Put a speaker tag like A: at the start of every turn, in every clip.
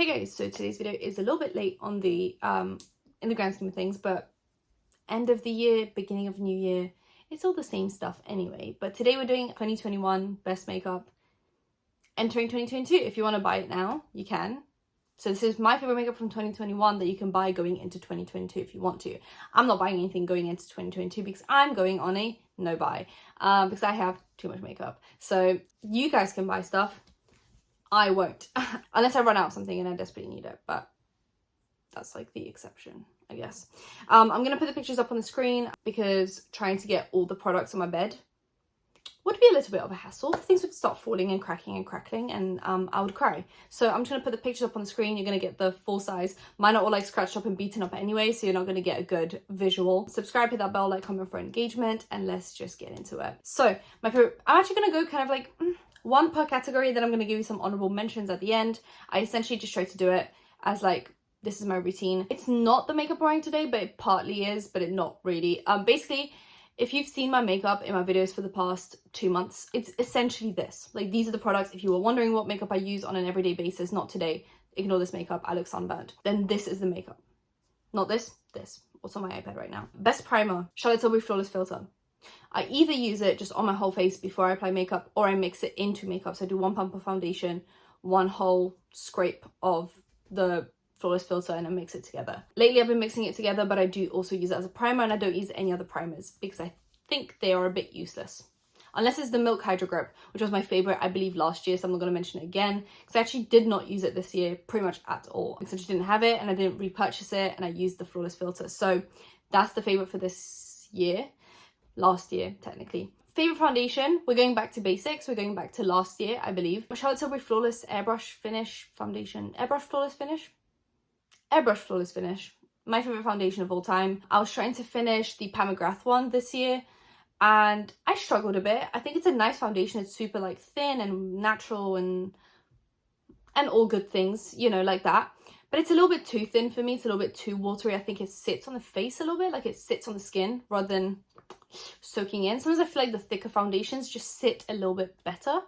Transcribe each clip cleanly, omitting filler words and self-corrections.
A: Hey guys, so today's video is a little bit late on the in the grand scheme of things, but end of the year, beginning of new year, it's all the same stuff anyway. But today we're doing 2021 best makeup entering 2022. If you want to buy it now, you can. So this is my favorite makeup from 2021 that you can buy going into 2022 if you want to. I'm not buying anything going into 2022 because I'm going on a no buy because I have too much makeup. So you guys can buy stuff. I won't, unless I run out of something and I desperately need it, but that's like the exception, I guess. I'm going to put the pictures up on the screen because trying to get all the products on my bed would be a little bit of a hassle. Things would start falling and cracking and crackling and I would cry. So I'm just going to put the pictures up on the screen. You're going to get the full size. Mine are all like scratched up and beaten up anyway, so you're not going to get a good visual. Subscribe, hit that bell, like, comment for engagement, and let's just get into it. So my favorite, I'm actually going to go kind of like one per category, then I'm going to give you some honorable mentions at the end. I essentially just try to do it as like, this is my routine. It's not the makeup wearing today, but it partly is, but it not really. Basically, if you've seen my makeup in my videos for the past 2 months, it's essentially this. Like, these are the products. If you were wondering what makeup I use on an everyday basis, not today, ignore this makeup, I look sunburnt. Then this is the makeup. Not this, this. What's on my iPad right now. Best primer, Charlotte Tilbury Flawless Filter. I either use it just on my whole face before I apply makeup, or I mix it into makeup. So I do 1 pump of foundation, 1 whole scrape of the Flawless Filter, and I mix it together. Lately I've been mixing it together, but I do also use it as a primer, and I don't use any other primers because I think they are a bit useless. Unless it's the Milk Hydro Grip, which was my favorite, I believe, last year, so I'm not going to mention it again, because I actually did not use it this year pretty much at all, because I just didn't have it, and I didn't repurchase it, and I used the Flawless Filter. So that's the favorite for this year. Last year, technically. Favorite foundation, we're going back to basics. We're going back to last year, I believe. Charlotte Tilbury Flawless Airbrush Finish Foundation. Airbrush Flawless Finish? Airbrush Flawless Finish. My favorite foundation of all time. I was trying to finish the Pat McGrath one this year, and I struggled a bit. I think it's a nice foundation. It's super like thin and natural and all good things, you know, like that. But it's a little bit too thin for me. It's a little bit too watery. I think it sits on the face a little bit, like it sits on the skin rather than soaking in. Sometimes I feel like the thicker foundations just sit a little bit better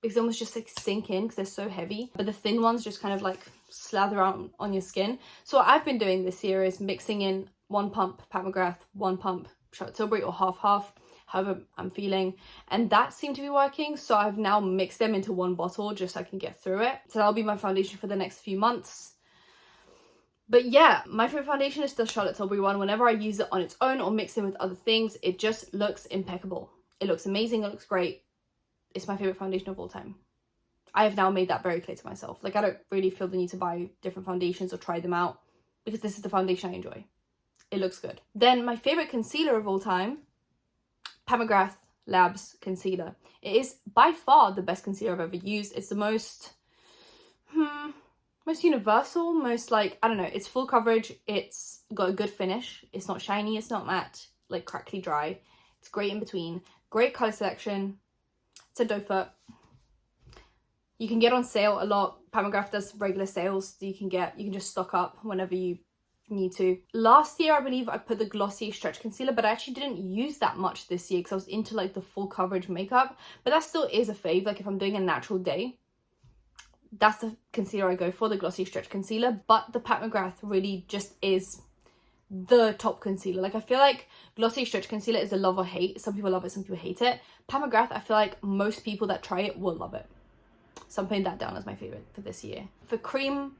A: because they almost just like sink in because they're so heavy, but the thin ones just kind of like slather out on your skin. So what I've been doing this year is mixing in 1 pump Pat McGrath, 1 pump Charlotte Tilbury, or half however I'm feeling, and that seemed to be working. So I've now mixed them into 1 bottle just so I can get through it. So that'll be my foundation for the next few months. But yeah, my favorite foundation is the Charlotte Tilbury one. Whenever I use it on its own or mix it with other things, it just looks impeccable. It looks amazing, it looks great. It's my favorite foundation of all time. I have now made that very clear to myself. Like, I don't really feel the need to buy different foundations or try them out because this is the foundation I enjoy. It looks good. Then my favorite concealer of all time, Pat McGrath Labs Concealer. It is by far the best concealer I've ever used. It's the most universal, most like, I don't know, it's full coverage, it's got a good finish, it's not shiny, it's not matte, like crackly dry, it's great in between, great color selection, it's a doe foot. You can get on sale a lot. Pat McGrath does regular sales, so you can just stock up whenever you need to. Last year, I believe I put the Glossier Stretch Concealer, but I actually didn't use that much this year because I was into like the full coverage makeup, but that still is a fave. Like, if I'm doing a natural day, that's the concealer I go for, the Glossy Stretch Concealer. But the Pat McGrath really just is the top concealer. Like, I feel like Glossy Stretch Concealer is a love or hate. Some people love it, some people hate it. Pat McGrath, I feel like most people that try it will love it. So I'm putting that down as my favorite for this year. For cream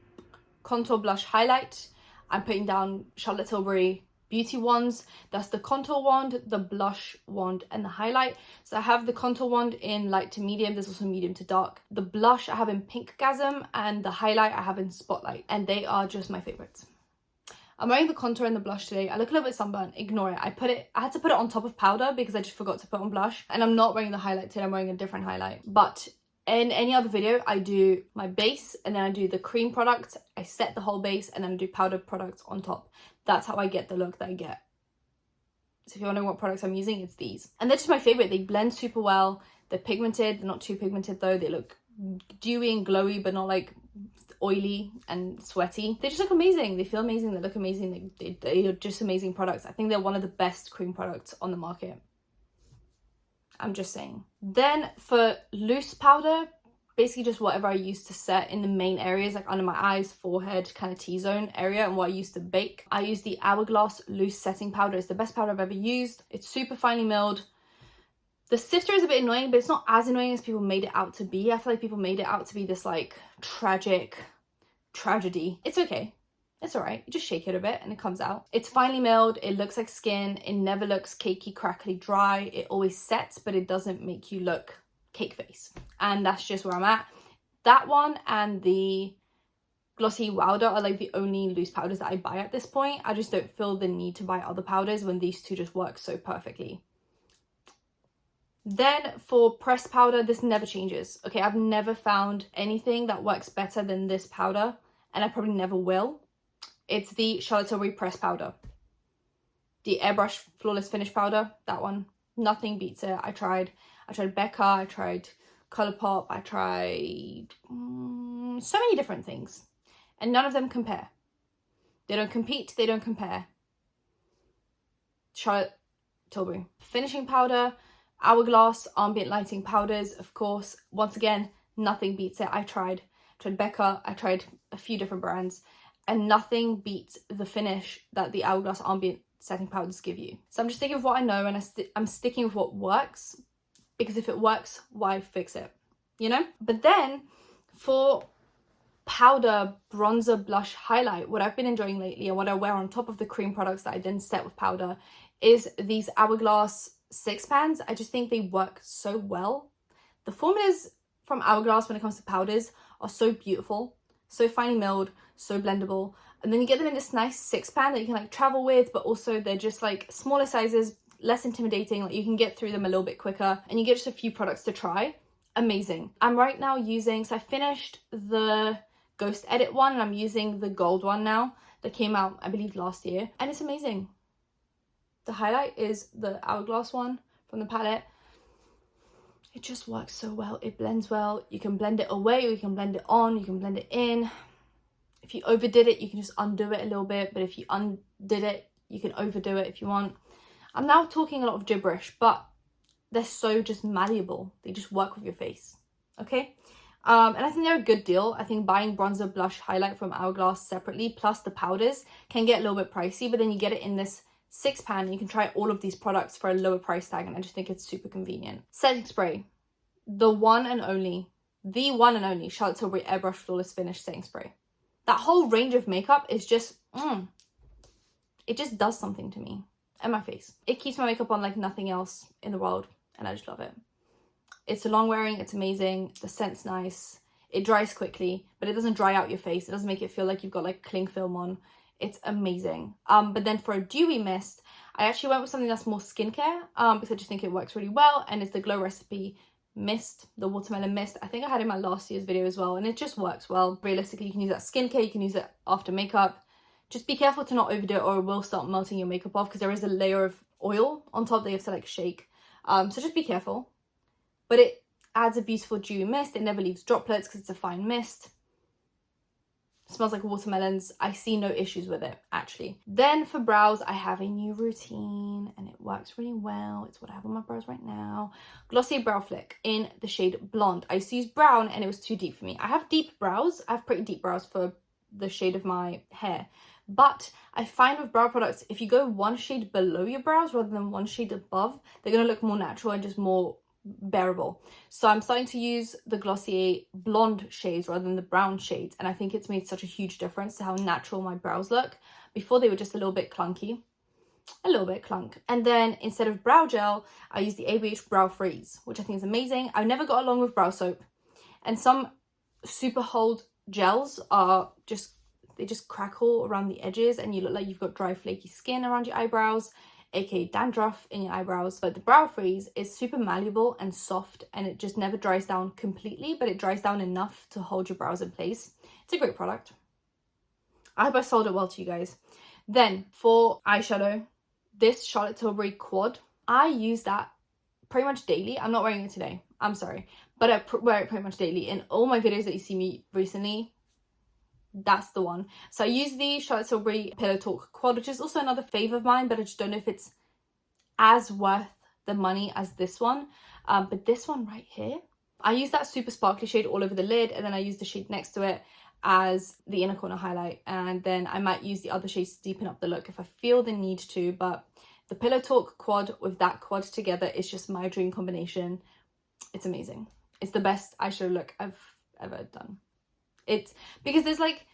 A: contour blush highlight, I'm putting down Charlotte Tilbury Beauty Wands. That's the contour wand, the blush wand, and the highlight. So I have the contour wand in light to medium. There's also medium to dark. The blush I have in Pink Gasm, and the highlight I have in Spotlight, and they are just my favorites. I'm wearing the contour and the blush today. I look a little bit sunburnt, ignore it. I had to put it on top of powder because I just forgot to put on blush, and I'm not wearing the highlight today. I'm wearing a different highlight. But in any other video, I do my base, and then I do the cream product. I set the whole base, and then I do powdered products on top. That's how I get the look that I get. So if you're wondering what products I'm using, it's these. And they're just my favorite. They blend super well. They're pigmented. They're not too pigmented though. They look dewy and glowy, but not like oily and sweaty. They just look amazing. They feel amazing. They look amazing. They are just amazing products. I think they're one of the best cream products on the market. I'm just saying. Then for loose powder, basically just whatever I use to set in the main areas, like under my eyes, forehead, kind of T-zone area, and what I use to bake. I use the Hourglass Loose Setting Powder. It's the best powder I've ever used. It's super finely milled. The sifter is a bit annoying, but it's not as annoying as people made it out to be. I feel like people made it out to be this like tragic tragedy. It's okay. It's all right. You just shake it a bit and it comes out. It's finely milled. It looks like skin. It never looks cakey, crackly, dry. It always sets, but it doesn't make you look cake face. And that's just where I'm at. That one and the Glossy Powder are like the only loose powders that I buy at this point. I just don't feel the need to buy other powders when these two just work so perfectly. Then for pressed powder, this never changes. Okay, I've never found anything that works better than this powder, and I probably never will. It's the Charlotte Tilbury pressed powder. The Airbrush Flawless Finish powder, that one. Nothing beats it. I tried Becca, I tried Colourpop, I tried so many different things. And none of them compare. They don't compete, they don't compare. Charlotte Tilbury. Finishing powder, Hourglass ambient lighting powders, of course. Once again, nothing beats it. I tried Becca, I tried a few different brands, and nothing beats the finish that the Hourglass ambient setting powders give you. So I'm just sticking with what I know, and I'm sticking with what works, because if it works, why fix it, you know? But then for powder, bronzer, blush, highlight, what I've been enjoying lately and what I wear on top of the cream products that I then set with powder is these Hourglass 6 pans. I just think they work so well. The formulas from Hourglass when it comes to powders are so beautiful, so finely milled, so blendable, and then you get them in this nice 6 pan that you can like travel with, but also they're just like smaller sizes, less intimidating, like you can get through them a little bit quicker, and you get just a few products to try. Amazing. I'm right now using, so I finished the Ghost Edit one and I'm using the gold one now that came out I believe last year, and it's amazing. The highlight is the Hourglass one from the palette. It just works so well. It blends well. You can blend it away or you can blend it on. You can blend it in. If you overdid it, you can just undo it a little bit. But if you undid it, you can overdo it if you want. I'm now talking a lot of gibberish, but they're so just malleable. They just work with your face. Okay? And I think they're a good deal. I think buying bronzer, blush, highlight from Hourglass separately, plus the powders, can get a little bit pricey. But then you get it in this 6 pan and you can try all of these products for a lower price tag, and I just think it's super convenient. Setting spray, the one and only Charlotte Tilbury Airbrush Flawless Finish setting spray. That whole range of makeup is just it just does something to me and my face. It keeps my makeup on like nothing else in the world, and I just love it. It's long wearing, it's amazing, the scent's nice, it dries quickly, but it doesn't dry out your face. It doesn't make it feel like you've got like cling film on. It's amazing. But then for a dewy mist, I actually went with something that's more skincare, because I just think it works really well, and it's the Glow Recipe mist, the watermelon mist. I think I had it in my last year's video as well, and it just works well. Realistically, you can use that skincare, you can use it after makeup. Just be careful to not overdo it or it will start melting your makeup off, because there is a layer of oil on top that you have to like shake. So just be careful. But it adds a beautiful dewy mist. It never leaves droplets because it's a fine mist. Smells like watermelons. I see no issues with it, actually. Then for brows, I have a new routine and it works really well. It's what I have on my brows right now. Glossy Brow Flick in the shade Blonde. I used to use brown and it was too deep for me. I have deep brows. I have pretty deep brows for the shade of my hair. But I find with brow products, if you go one shade below your brows rather than one shade above, they're going to look more natural and just more bearable. So I'm starting to use the Glossier blonde shades rather than the brown shades, and I think it's made such a huge difference to how natural my brows look. Before they were just a little bit clunky, and then instead of brow gel, I use the ABH Brow Freeze, which I think is amazing. I've never got along with brow soap, and some super hold gels are just, they just crackle around the edges and you look like you've got dry flaky skin around your eyebrows, aka dandruff in your eyebrows. But the Brow Freeze is super malleable and soft, and it just never dries down completely, but it dries down enough to hold your brows in place. It's a great product. I hope I sold it well to you guys. Then for eyeshadow, this Charlotte Tilbury Quad, I use that pretty much daily. I'm not wearing it today, I'm sorry, but I wear it pretty much daily. In all my videos that you see me recently, that's the one. So I use the Charlotte Tilbury Pillow Talk Quad, which is also another fave of mine, but I just don't know if it's as worth the money as this one. But this one right here, I use that super sparkly shade all over the lid, and then I use the shade next to it as the inner corner highlight, and then I might use the other shades to deepen up the look if I feel the need to. But the Pillow Talk quad with that quad together is just my dream combination. It's amazing. It's the best eyeshadow look I've ever done. It's because there's like,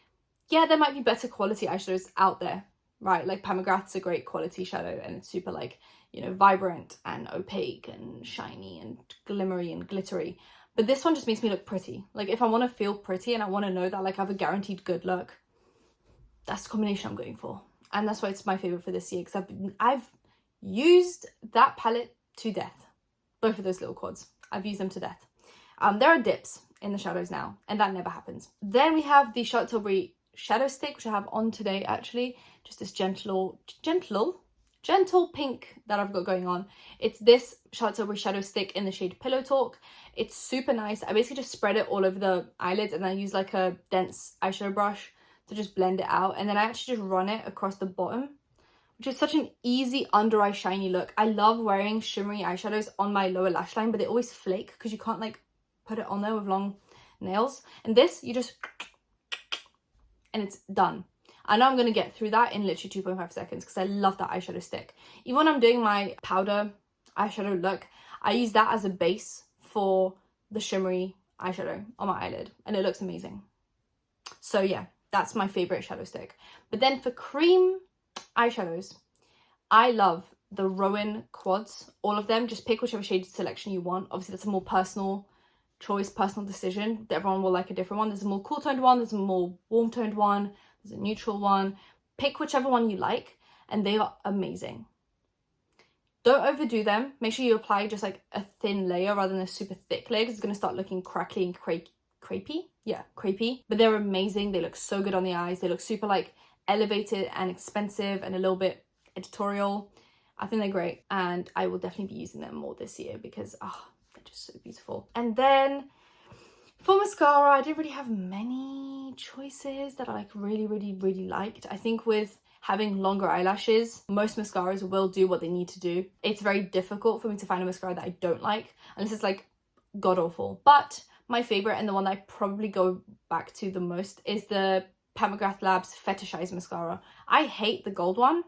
A: yeah, there might be better quality eyeshadows out there, right? Like Pat McGrath's a great quality shadow, and it's super like, you know, vibrant and opaque and shiny and glimmery and glittery. But this one just makes me look pretty. Like if I want to feel pretty and I want to know that like I have a guaranteed good look, that's the combination I'm going for. And that's why it's my favorite for this year, because I've used that palette to death. Both of those little quads, I've used them to death. There are dips in the shadows now, and that never happens. Then we have the Charlotte Tilbury shadow stick, which I have on today actually. Just this gentle pink that I've got going on. It's this Charlotte Tilbury shadow stick in the shade Pillow Talk. It's super nice. I basically just spread it all over the eyelids, and then I use like a dense eyeshadow brush to just blend it out, and then I actually just run it across the bottom, which is such an easy under eye shiny look. I love wearing shimmery eyeshadows on my lower lash line, but they always flake because you can't like put it on there with long nails. And this, you just, and it's done. I know I'm going to get through that in literally 2.5 seconds because I love that eyeshadow stick. Even when I'm doing my powder eyeshadow look, I use that as a base for the shimmery eyeshadow on my eyelid, and it looks amazing. So yeah, that's my favorite shadow stick. But then for cream eyeshadows, I love the Rowan quads, all of them. Just pick whichever shade selection you want. Obviously that's a more personal choice, personal decision. Everyone will like a different one. There's a more cool toned one, there's a more warm toned one, there's a neutral one. Pick whichever one you like, and they are amazing. Don't overdo them. Make sure you apply just like a thin layer rather than a super thick layer, because it's going to start looking crackly and crepey. Yeah, crepey. But they're amazing. They look so good on the eyes. They look super like elevated and expensive and a little bit editorial. I think they're great, and I will definitely be using them more this year because they're just so beautiful. And then for mascara, I didn't really have many choices that I like really liked. I think with having longer eyelashes, most mascaras will do what they need to do. It's very difficult for me to find a mascara that I don't like, unless it's like god awful. But my favorite, and the one that I probably go back to the most, is the Pat McGrath Labs Fetishize Mascara. I hate the gold one,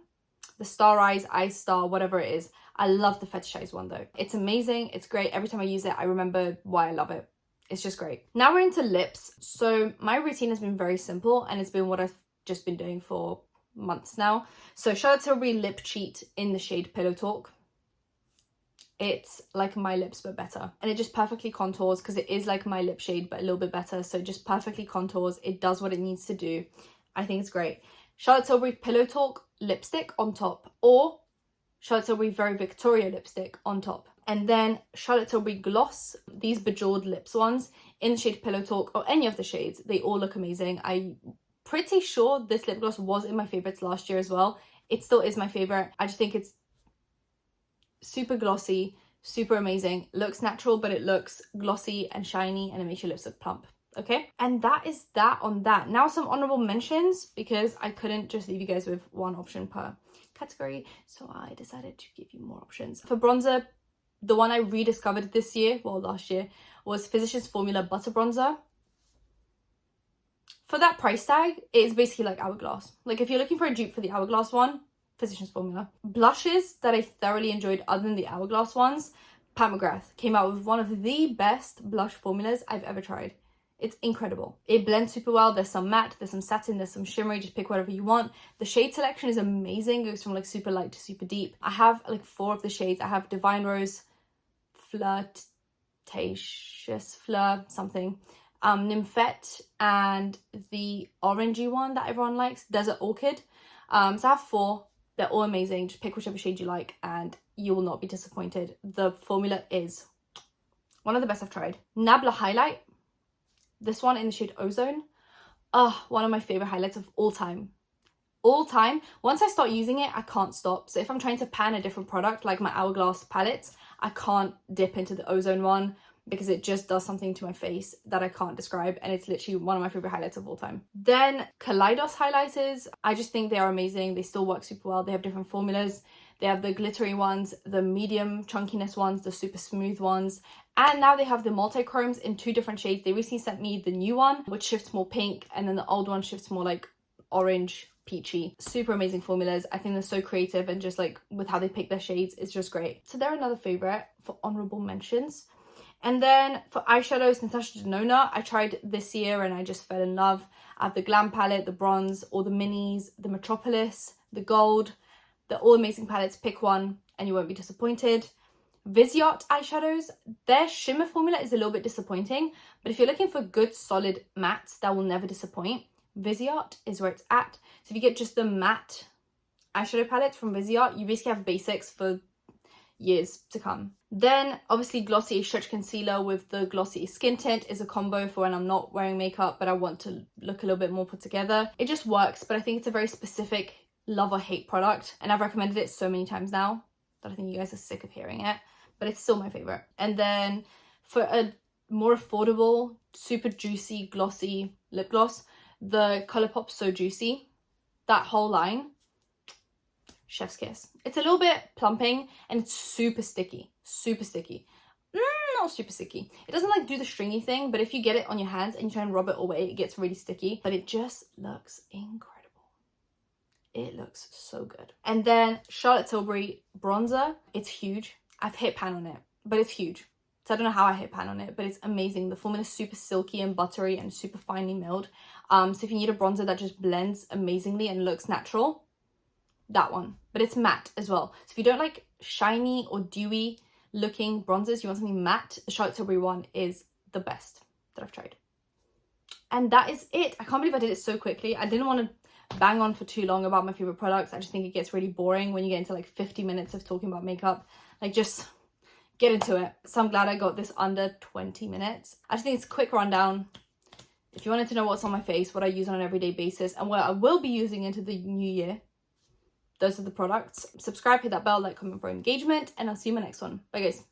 A: the Star Eyes, Ice Star, whatever it is. I love the Fetishize one though. It's amazing, it's great. Every time I use it, I remember why I love it. It's just great. Now we're into lips. So my routine has been very simple, and it's been what I've just been doing for months now. So Charlotte Tilbury Lip Cheat in the shade Pillow Talk. It's like my lips but better, and it just perfectly contours, because it is like my lip shade but a little bit better. So it just perfectly contours. It does what it needs to do. I think it's great. Charlotte Tilbury Pillow Talk lipstick on top, or Charlotte Tilbury Very Victoria lipstick on top. And then Charlotte Tilbury Gloss, these Bejeweled Lips ones in the shade Pillow Talk, or any of the shades. They all look amazing. I'm pretty sure this lip gloss was in my favorites last year as well. It still is my favorite. I just think it's super glossy, super amazing. Looks natural, but it looks glossy and shiny, and it makes your lips look plump. Okay, and that is that on that. Now some honorable mentions, because I couldn't just leave you guys with one option per category, so I decided to give you more options. For bronzer, the one I rediscovered this year, well last year, was Physicians Formula Butter Bronzer. For that price tag, it's basically like Hourglass. Like if you're looking for a dupe for the Hourglass one, Physicians Formula. Blushes that I thoroughly enjoyed other than the Hourglass ones, Pat McGrath came out with one of the best blush formulas I've ever tried. It's incredible. It blends super well. There's some matte, there's some satin, there's some shimmery. Just pick whatever you want. The shade selection is amazing. It goes from like super light to super deep. I have like 4 of the shades. I have Divine Rose, Flirtatious Fleur, something, Nymphette, and the orangey one that everyone likes, Desert Orchid. So I have 4. They're all amazing. Just pick whichever shade you like and you will not be disappointed. The formula is one of the best I've tried. Nabla Highlight. This one in the shade Ozone. One of my favorite highlights of all time. All time. Once I start using it, I can't stop. So if I'm trying to pan a different product, like my Hourglass palettes, I can't dip into the Ozone one, because it just does something to my face that I can't describe, and it's literally one of my favorite highlights of all time. Then Kaleidos highlighters. I just think they are amazing. They still work super well. They have different formulas. They have the glittery ones, the medium chunkiness ones, the super smooth ones, and now they have the multi-chromes in 2 different shades. They recently sent me the new one, which shifts more pink, and then the old one shifts more like orange, peachy. Super amazing formulas. I think they're so creative, and just like with how they pick their shades, it's just great. So they're another favorite for honorable mentions. And then for eyeshadows, Natasha Denona, I tried this year and I just fell in love. I have the Glam palette, the bronze, all the minis, the Metropolis, the gold. They're all amazing palettes. Pick one and you won't be disappointed. Viseart eyeshadows, their shimmer formula is a little bit disappointing, but if you're looking for good solid mattes that will never disappoint, Viseart is where it's at. So if you get just the matte eyeshadow palette from Viseart, you basically have basics for years to come. Then obviously Glossier Stretch Concealer with the Glossier Skin Tint is a combo for when I'm not wearing makeup but I want to look a little bit more put together. It just works, but I think it's a very specific love or hate product, and I've recommended it so many times now that I think you guys are sick of hearing it, but it's still my favorite. And then for a more affordable, super juicy, glossy lip gloss, the Colourpop So Juicy, that whole line, chef's kiss. It's a little bit plumping and it's super sticky. Not super sticky. It doesn't like do the stringy thing, but if you get it on your hands and you try and rub it away, it gets really sticky, but it just looks incredible. It looks so good. And then Charlotte Tilbury bronzer, it's huge. I've hit pan on it, but it's huge. So I don't know how I hit pan on it, but it's amazing. The formula is super silky and buttery and super finely milled. So if you need a bronzer that just blends amazingly and looks natural, that one. But it's matte as well. So if you don't like shiny or dewy looking bronzers, you want something matte, the Charlotte Tilbury one is the best that I've tried. And that is it. I can't believe I did it so quickly. I didn't want to bang on for too long about my favorite products. I just think it gets really boring when you get into like 50 minutes of talking about makeup. Like, just get into it. So I'm glad I got this under 20 minutes. I just think it's a quick rundown. If you wanted to know what's on my face, what I use on an everyday basis, and what I will be using into the new year, those are the products. Subscribe, hit that bell, like, comment for engagement, and I'll see you in my next one. Bye guys.